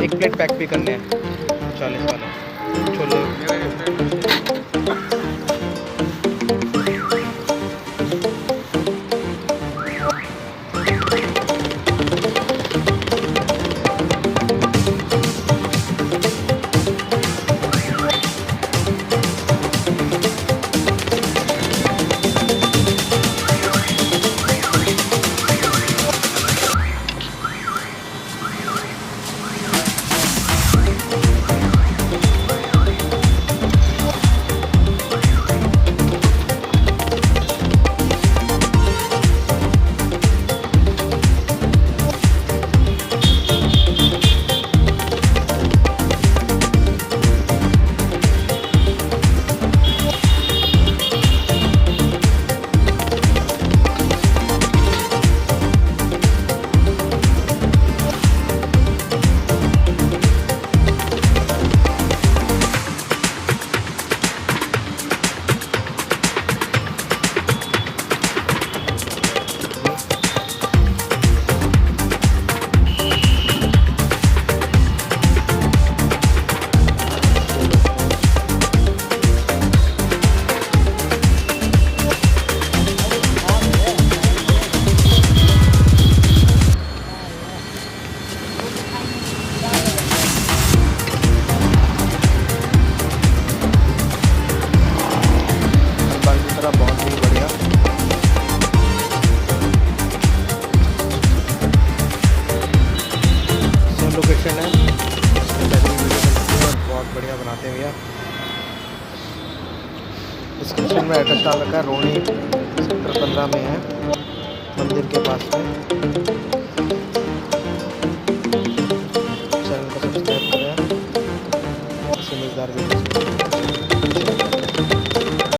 एक plate pack भी करने हैं 40 वाले छोले। बहुत ही बढ़िया। सेम लोकेशन है, बहुत बढ़िया बनाते हैं भैया। डिस्क्रिप्शन में एड्रेस डाल रखा है, रोनी सेक्टर 15 में है, मंदिर के पास में। चैनल को सब्सक्राइब करें, समझदार वीडियो।